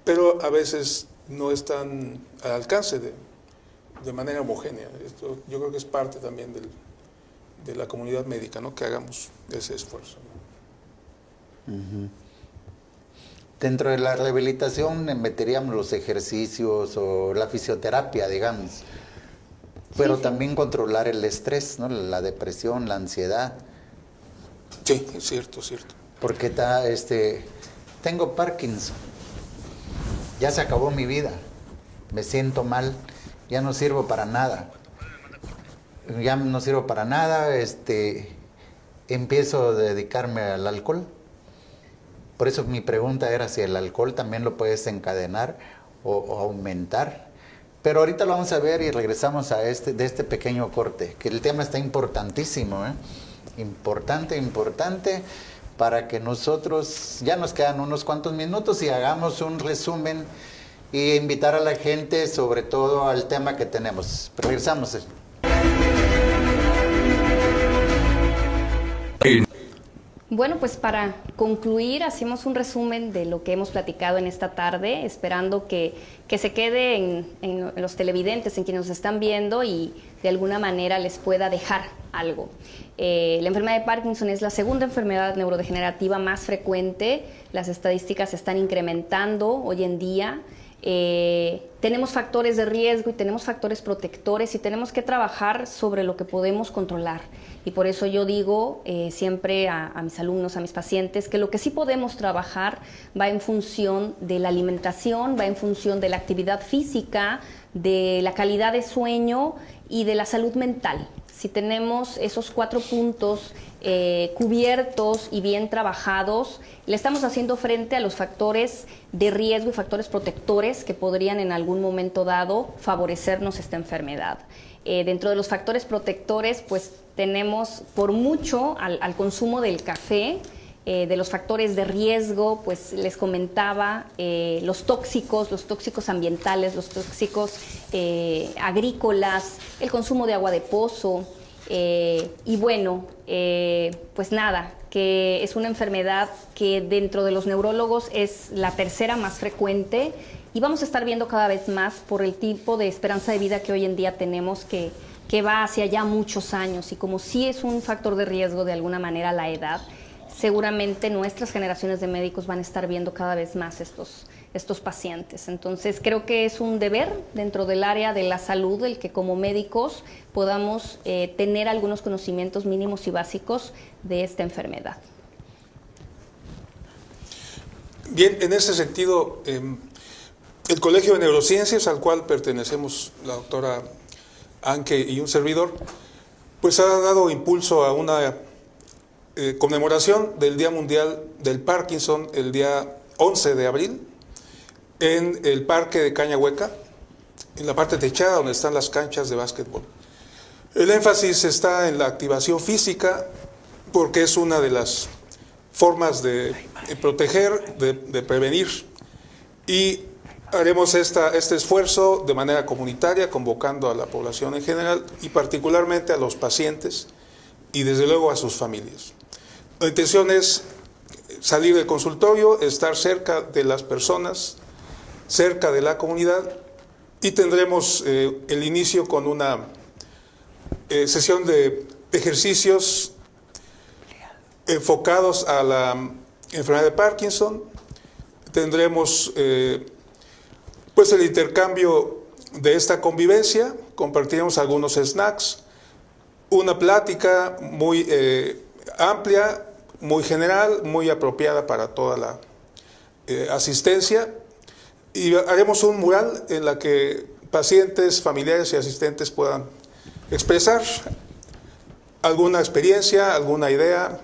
pero a veces no están al alcance de manera homogénea. Esto yo creo que es parte también de la comunidad médica, ¿no? Que hagamos ese esfuerzo, ¿no?
Uh-huh. Dentro de la rehabilitación meteríamos los ejercicios o la fisioterapia, digamos, pero
sí.
También controlar el estrés, ¿no? La depresión, la ansiedad.
Sí, es cierto.
Porque tengo Parkinson, ya se acabó mi vida, me siento mal, ya no sirvo para nada, empiezo a dedicarme al alcohol. Por eso mi pregunta era si el alcohol también lo puede desencadenar o aumentar. Pero ahorita lo vamos a ver y regresamos a de este pequeño corte, que el tema está importantísimo, ¿eh? Importante, para que nosotros, ya nos quedan unos cuantos minutos y hagamos un resumen e invitar a la gente sobre todo al tema que tenemos. Regresamos.
Bueno, pues para concluir, hacemos un resumen de lo que hemos platicado en esta tarde, esperando que se quede en los televidentes, en quienes nos están viendo y de alguna manera les pueda dejar algo. La enfermedad de Parkinson es la segunda enfermedad neurodegenerativa más frecuente. Las estadísticas se están incrementando hoy en día. Tenemos factores de riesgo y tenemos factores protectores y tenemos que trabajar sobre lo que podemos controlar. Y por eso yo digo siempre a mis alumnos, a mis pacientes, que lo que sí podemos trabajar va en función de la alimentación, va en función de la actividad física, de la calidad de sueño y de la salud mental. Si tenemos esos 4 puntos cubiertos y bien trabajados, le estamos haciendo frente a los factores de riesgo y factores protectores que podrían en algún momento dado favorecernos esta enfermedad. Dentro de los factores protectores, pues tenemos por mucho al consumo del café. De los factores de riesgo, pues les comentaba los tóxicos ambientales, los tóxicos agrícolas, el consumo de agua de pozo y bueno, pues nada, que es una enfermedad que dentro de los neurólogos es la tercera más frecuente y vamos a estar viendo cada vez más por el tipo de esperanza de vida que hoy en día tenemos que va hacia ya muchos años y como sí es un factor de riesgo de alguna manera la edad, seguramente nuestras generaciones de médicos van a estar viendo cada vez más estos pacientes. Entonces creo que es un deber dentro del área de la salud el que como médicos podamos tener algunos conocimientos mínimos y básicos de esta enfermedad.
Bien, en ese sentido, el Colegio de Neurociencias, al cual pertenecemos la doctora Anque y un servidor, pues ha dado impulso a una conmemoración del Día Mundial del Parkinson el día 11 de abril en el Parque de Cañahueca, en la parte techada donde están las canchas de básquetbol. El énfasis está en la activación física porque es una de las formas de proteger, de prevenir, y haremos este esfuerzo de manera comunitaria, convocando a la población en general y particularmente a los pacientes y desde luego a sus familias. La intención es salir del consultorio, estar cerca de las personas, cerca de la comunidad, y tendremos el inicio con una sesión de ejercicios enfocados a la enfermedad de Parkinson. Tendremos pues el intercambio de esta convivencia, compartiremos algunos snacks, una plática muy amplia, muy general, muy apropiada para toda la asistencia, y haremos un mural en la que pacientes, familiares y asistentes puedan expresar alguna experiencia, alguna idea,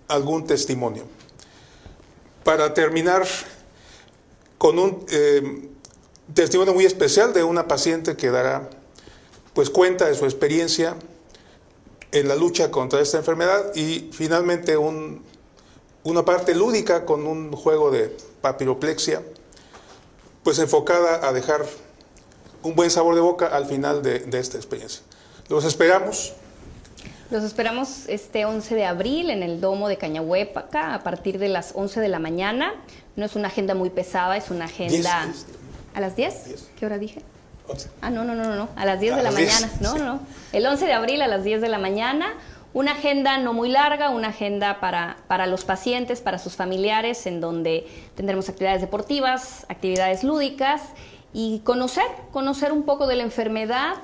algún testimonio. Para terminar con un testimonio muy especial de una paciente que dará pues cuenta de su experiencia en la lucha contra esta enfermedad, y finalmente una parte lúdica con un juego de papiroplexia, pues enfocada a dejar un buen sabor de boca al final de esta experiencia. Los esperamos.
Los esperamos este 11 de abril en el Domo de Cañahuepa a partir de las 11 de la mañana. No es una agenda muy pesada, es una agenda...
10.
¿A las 10?
10.
¿Qué hora dije?
11.
Ah, no, a las 10 de la
las 10,
mañana. No,
sí.
no. El 11 de abril a las 10 de la mañana. Una agenda no muy larga, una agenda para los pacientes, para sus familiares, en donde tendremos actividades deportivas, actividades lúdicas y conocer un poco de la enfermedad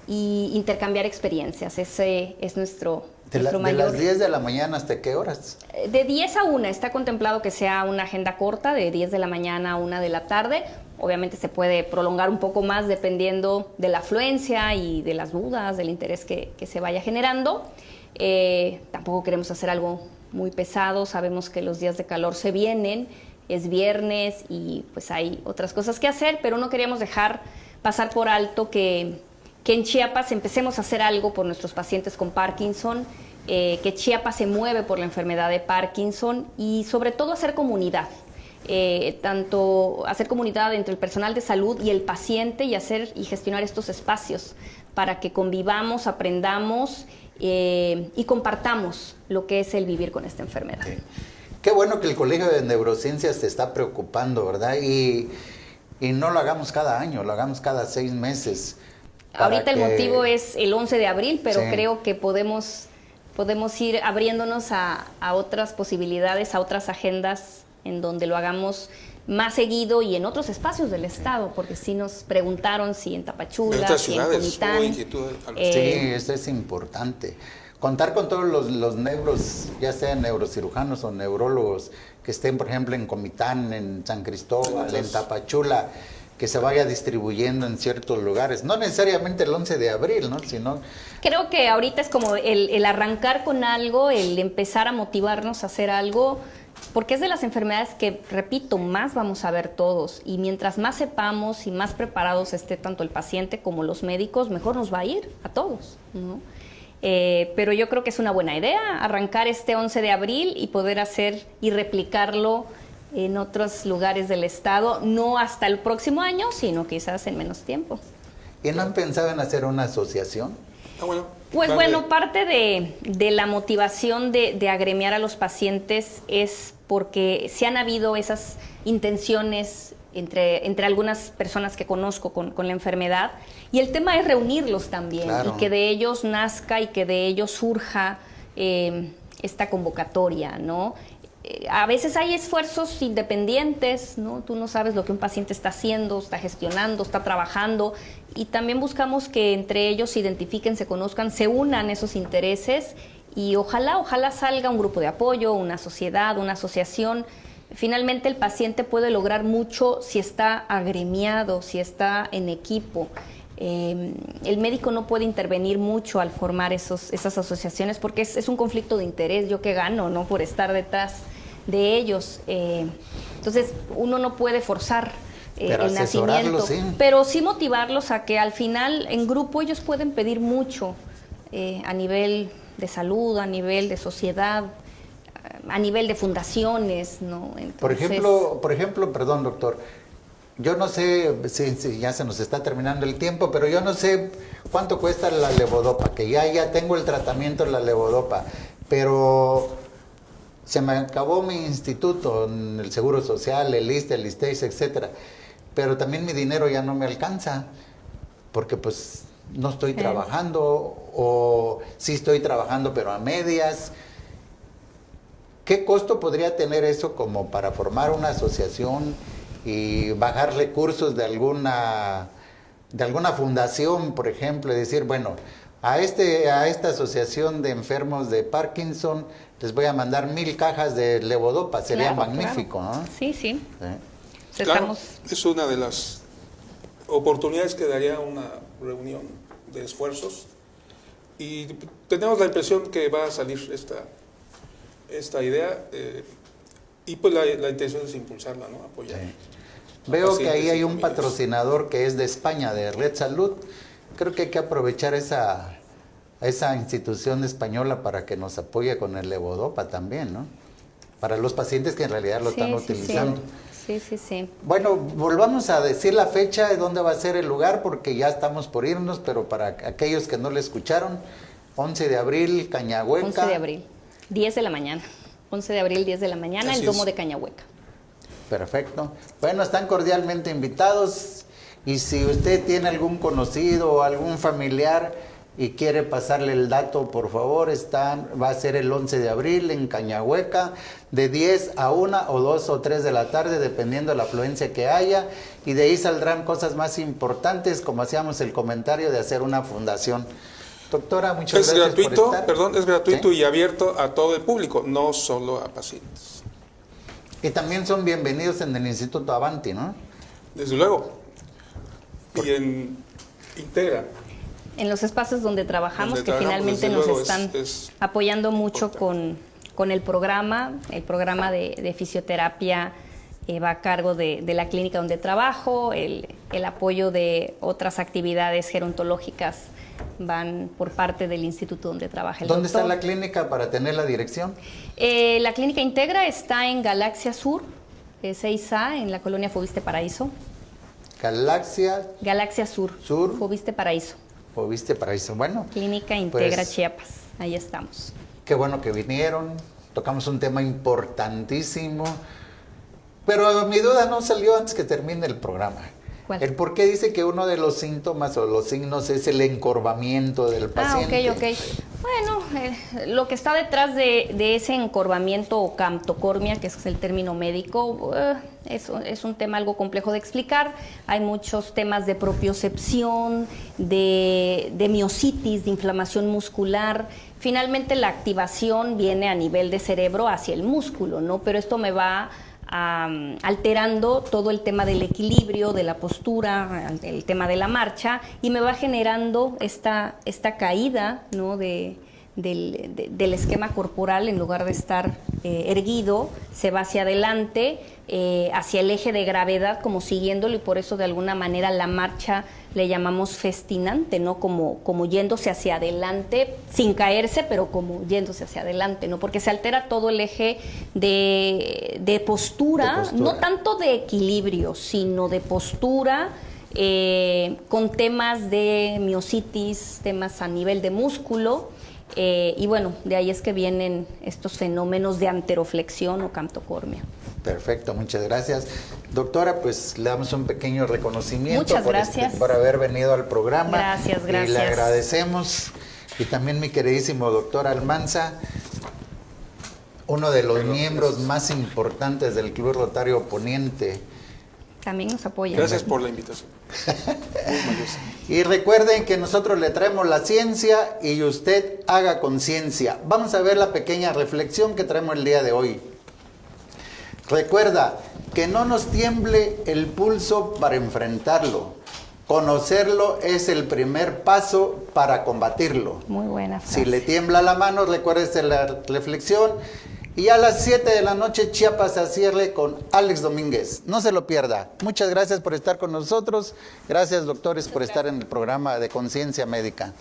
y intercambiar experiencias. Ese es nuestro mayor...
¿De las 10 de la mañana hasta qué horas?
De 10 a 1, está contemplado que sea una agenda corta, de 10 de la mañana a 1 de la tarde. Obviamente se puede prolongar un poco más dependiendo de la afluencia y de las dudas, del interés que se vaya generando. Tampoco queremos hacer algo muy pesado, sabemos que los días de calor se vienen, es viernes y pues hay otras cosas que hacer, pero no queríamos dejar pasar por alto que en Chiapas empecemos a hacer algo por nuestros pacientes con Parkinson, que Chiapas se mueve por la enfermedad de Parkinson y sobre todo hacer comunidad. Tanto hacer comunidad entre el personal de salud y el paciente y hacer y gestionar estos espacios para que convivamos, aprendamos y compartamos lo que es el vivir con esta enfermedad.
Sí. Qué bueno que el Colegio de Neurociencias se está preocupando, ¿verdad? Y no lo hagamos cada año, lo hagamos cada 6 meses.
Ahorita el motivo es el 11 de abril, pero
Sí.
creo que podemos ir abriéndonos a otras posibilidades, a otras agendas en donde lo hagamos más seguido y en otros espacios del Estado, porque sí nos preguntaron si en Tapachula,
En otras
si en
ciudades
Comitán.
hubo inquietud al
Sí, eso es importante. Contar con todos los neuros, ya sean neurocirujanos o neurólogos, que estén, por ejemplo, en Comitán, en San Cristóbal, en Tapachula, que se vaya distribuyendo en ciertos lugares. No necesariamente el 11 de abril, ¿no? Sino...
Creo que ahorita es como el arrancar con algo, el empezar a motivarnos a hacer algo, porque es de las enfermedades que, repito, más vamos a ver todos. Y mientras más sepamos y más preparados esté tanto el paciente como los médicos, mejor nos va a ir a todos, ¿no? Pero yo creo que es una buena idea arrancar este 11 de abril y poder hacer y replicarlo en otros lugares del Estado, no hasta el próximo año, sino quizás en menos tiempo.
¿Y no han pensado en hacer una asociación?
Bueno,
Pues
vale.
bueno, parte de la motivación de agremiar a los pacientes es porque sí han habido esas intenciones entre algunas personas que conozco con la enfermedad, y el tema es reunirlos también,
Claro.
y que de ellos nazca y que de ellos surja esta convocatoria, ¿no? A veces hay esfuerzos independientes, ¿no? Tú no sabes lo que un paciente está haciendo, está gestionando, está trabajando, y también buscamos que entre ellos se identifiquen, se conozcan, se unan esos intereses, y ojalá salga un grupo de apoyo, una sociedad, una asociación. Finalmente el paciente puede lograr mucho si está agremiado, si está en equipo. El médico no puede intervenir mucho al formar esas asociaciones, porque es un conflicto de interés. Yo qué gano, ¿no?, por estar detrás de ellos. Entonces uno no puede forzar
Pero
el nacimiento,
sí.
pero sí motivarlos a que al final en grupo ellos pueden pedir mucho a nivel de salud, a nivel de sociedad, a nivel de fundaciones, ¿no? Entonces,
Por ejemplo, perdón, doctor, yo no sé si ya se nos está terminando el tiempo, pero yo no sé cuánto cuesta la levodopa, que ya tengo el tratamiento de la levodopa, pero se me acabó mi instituto, el Seguro Social, el ISSSTE, el ISTEIS, etcétera, pero también mi dinero ya no me alcanza, porque pues no estoy trabajando, o sí estoy trabajando pero a medias. ¿Qué costo podría tener eso como para formar una asociación y bajar recursos de alguna fundación, por ejemplo, y decir, bueno, a esta asociación de enfermos de Parkinson les voy a mandar 1000 cajas de levodopa? Sería
claro,
magnífico,
claro.
¿no?
Sí.
Sí.
Claro, es una de las oportunidades que daría una reunión de esfuerzos, y tenemos la impresión que va a salir esta idea, y pues la intención es impulsarla, ¿no? Apoyar.
Sí. Veo que ahí hay un
familias.
patrocinador que es de España, de Red Salud. Creo que hay que aprovechar esa institución española para que nos apoye con el levodopa también, ¿no? Para los pacientes que en realidad lo están utilizando.
Sí.
Bueno, volvamos a decir la fecha de dónde va a ser el lugar, porque ya estamos por irnos, pero para aquellos que no le escucharon, 11 de abril, Cañahueca.
11 de abril, 10 de la mañana. 11 de abril, 10 de la mañana,
Así
el domo
es.
de Cañahueca.
Perfecto. Bueno, están cordialmente invitados, y si usted tiene algún conocido o algún familiar y quiere pasarle el dato, por favor, va a ser el 11 de abril en Cañahueca, de 10 a 1 o 2 o 3 de la tarde, dependiendo de la afluencia que haya, y de ahí saldrán cosas más importantes, como hacíamos el comentario de hacer una fundación. Doctora, muchas
Es
gracias
gratuito,
por estar.
perdón, es gratuito,
¿Sí?
y abierto a todo el público, no solo a pacientes.
Y también son bienvenidos en el Instituto Avanti, ¿no?
Desde luego. Y en Integra.
En los espacios donde trabajamos,
Donde
que
trabajamos,
finalmente
desde
nos
luego,
están
es
apoyando mucho
importante.
con el programa de fisioterapia va a cargo de la clínica donde trabajo, el apoyo de otras actividades gerontológicas van por parte del instituto donde trabaja el
¿Dónde
doctor.
está la clínica para tener la dirección?
La clínica Integra está en Galaxia Sur, 6A, en la colonia Fobiste Paraíso.
Galaxia
Galaxia Sur,
Sur.
Fobiste Paraíso.
o viste para eso. Bueno,
Clínica Integra
pues,
Chiapas, ahí estamos.
qué bueno que vinieron, tocamos un tema importantísimo, pero mi duda no salió antes que termine el programa.
¿Cuál?
El por qué dice que uno de los síntomas o los signos es el encorvamiento del paciente.
Ah, ok. Bueno, lo que está detrás de ese encorvamiento o camptocormia, que es el término médico, es un tema algo complejo de explicar. Hay muchos temas de propiocepción, de miositis, de inflamación muscular. Finalmente la activación viene a nivel de cerebro hacia el músculo, ¿no? Pero esto me va alterando todo el tema del equilibrio, de la postura, el tema de la marcha, y me va generando esta caída, ¿no? del esquema corporal. En lugar de estar erguido, se va hacia adelante, hacia el eje de gravedad, como siguiéndolo, y por eso de alguna manera la marcha le llamamos festinante, ¿no? Como yéndose hacia adelante, sin caerse, pero como yéndose hacia adelante, ¿no? Porque se altera todo el eje de postura, no tanto de equilibrio, sino de postura, con temas de miositis, temas a nivel de músculo. Y bueno, de ahí es que vienen estos fenómenos de anteroflexión o camptocormia.
Perfecto, muchas gracias. Doctora, pues le damos un pequeño reconocimiento.
Muchas gracias.
Por haber venido al programa.
Gracias.
Y le agradecemos. Y también mi queridísimo doctor Almanza, uno de los miembros más importantes del Club Rotario Poniente.
También nos apoyan.
Gracias por la invitación.
Y recuerden que nosotros le traemos la ciencia y usted haga conciencia. Vamos a ver la pequeña reflexión que traemos el día de hoy. Recuerda que no nos tiemble el pulso para enfrentarlo. Conocerlo es el primer paso para combatirlo.
Muy buena frase.
Si le tiembla la mano, recuérdese la reflexión. Y a las 7 de la noche, Chiapas a cierre con Alex Domínguez. No se lo pierda. Muchas gracias por estar con nosotros. Gracias, doctores, por estar en el programa de Conciencia Médica.